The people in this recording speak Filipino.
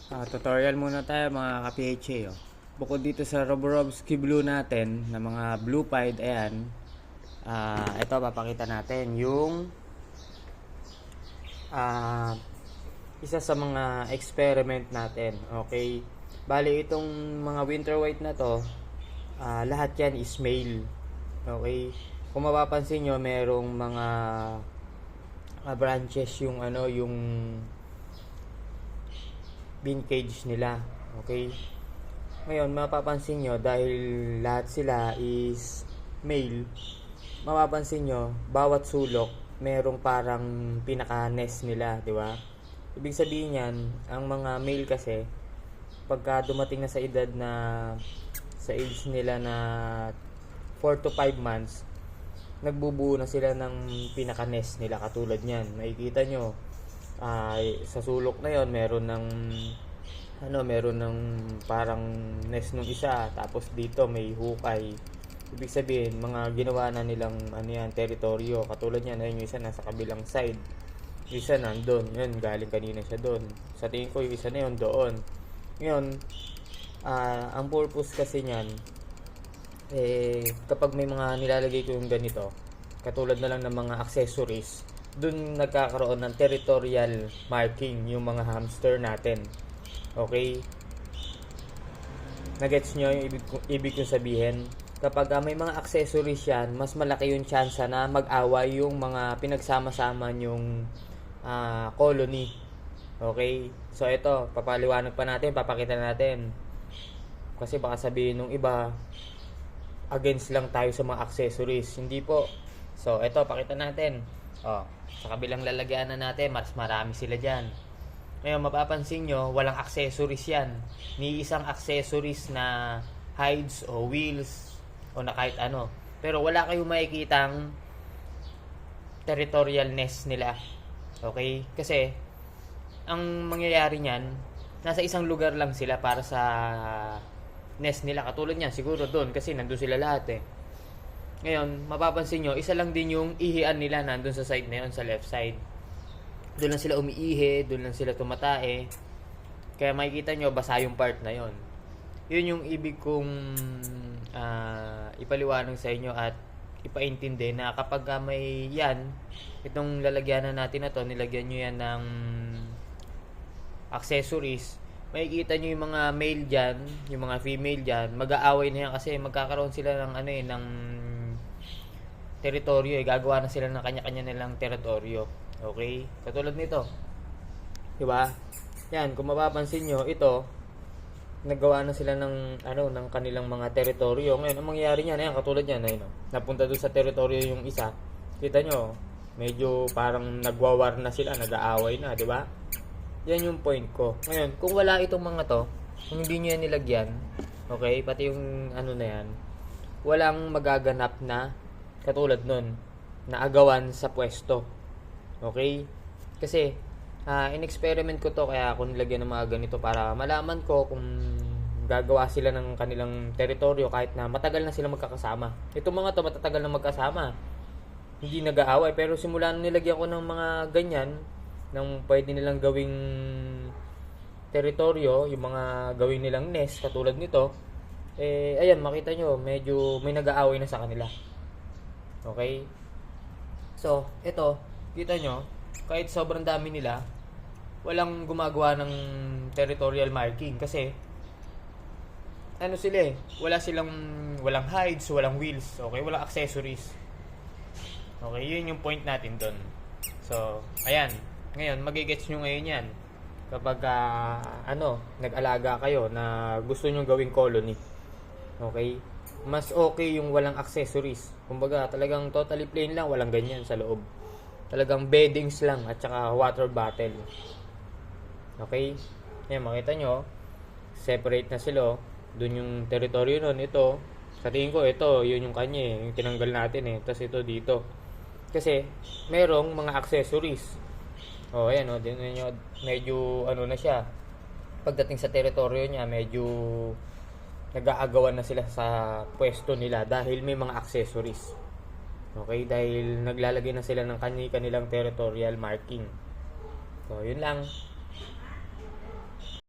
Tutorial muna tayo mga ka-PHA. Oh. Bukod dito sa Roborovsky Blue natin na mga blue pied, ayan. Ito papakita natin yung isa sa mga experiment natin. Okay. Bali itong mga winter white na to, lahat yan is male. Okay. Kung mapapansin nyo, merong mga branches yung yung bean cage nila. Okay? Ngayon, mapapansin nyo, dahil lahat sila is male, mapapansin nyo, bawat sulok, merong parang pinaka-nest nila, di ba? Ibig sabihin yan, ang mga male kasi, pagka dumating na sa edad na, sa age nila na 4 to 5 months, nagbubuo na sila ng pinaka-nest nila, katulad niyan. Makikita nyo, sa sulok na yon meron ng parang nest nung isa, tapos dito may hukay. Ibig sabihin mga ginawa na nilang teritoryo, katulad niyan. Ayun, yung isa nasa kabilang side, yung isa nandun, yun galing kanina siya doon. Sa tingin ko yung isa na yun doon. Ngayon, ang purpose kasi niyan, kapag may mga nilalagay ko yung ganito, katulad na lang ng mga accessories, dun nagkakaroon ng territorial marking yung mga hamster natin. Okay? Nagets nyo yung ibig kong sabihin? Kapag may mga accessories yan, mas malaki yung chance na mag-away yung mga pinagsama-sama yung colony. Okay? So ito, papaliwanag pa natin, papakita natin. Kasi baka sabihin nung iba, against lang tayo sa mga accessories. Hindi po. So ito, pakita natin. Sa kabilang lalagyan na natin, mas marami sila dyan. Ngayon, mapapansin nyo, walang accessories yan. Ni isang accessories na hides o wheels o na kahit ano. Pero wala kayong makikitang territorial nest nila. Okay? Kasi, ang mangyayari niyan, nasa isang lugar lang sila para sa nest nila. Katulad niyan, siguro doon kasi nandun sila lahat eh. Ngayon, mapapansin nyo, isa lang din yung ihian nila nandun sa side na yun, sa left side. Doon lang sila umiihi, doon lang sila tumatae. Kaya makikita nyo, basa yung part na yon. Yun yung ibig kong ipaliwanag sa inyo at ipaintindi na kapag may yan, itong lalagyanan natin na to, nilagyan nyo yan ng accessories, makikita nyo yung mga male dyan, yung mga female dyan, mag-aaway na yan kasi magkakaroon sila ng ng teritoryo gagawa na sila ng kanya-kanya nilang teritoryo. Okay? Katulad nito. 'Di ba? Yan, kung mapapansin nyo, ito naggawa na sila ng ng kanilang mga teritoryo. Ngayon, ang mangyayari niyan, ayan, katulad niyan, ayun, napunta doon sa teritoryo yung isa. Kita nyo, medyo parang nagwawar na sila, nag-aaway na, 'di ba? Yan yung point ko. Ngayon, kung wala itong mga to, kung hindi nyo yan nilagyan, okay, pati yung na yan, walang magaganap na katulad nun, na agawan sa pwesto. Okay? Kasi, in-experiment ko to, kaya ako nilagyan ng mga ganito para malaman ko kung gagawa sila ng kanilang teritoryo kahit na matagal na sila magkakasama. Itong mga to, matatagal na magkasama. Hindi nag-aaway, pero simula nung nilagyan ko ng mga ganyan, ng pwede nilang gawing teritoryo, yung mga gawin nilang nest, katulad nito, ayan, makita nyo, medyo may nag-aaway na sa kanila. Okay? So, ito, kita nyo, kahit sobrang dami nila, walang gumagawa ng territorial marking kasi sila walang hides, walang wheels, okay? Walang accessories. Okay, yun yung point natin doon. So, ayan. Ngayon, magigets nyo ngayon yan kapag nag-alaga kayo na gusto nyo gawing colony. Okay? Mas okay yung walang accessories. Kumbaga, talagang totally plain lang, walang ganyan sa loob. Talagang beddings lang at saka water bottle. Okay? Yan, makita nyo, separate na sila. Doon yung teritoryo nun. Ito, sa tingin ko, ito, yun yung kanya yung tinanggal natin Tapos ito dito. Kasi, merong mga accessories. Ayan, medyo na siya. Pagdating sa teritoryo niya, medyo nag-aagawan na sila sa pwesto nila dahil may mga accessories. Okay? Dahil naglalagay na sila ng kanilang territorial marking. So, yun lang.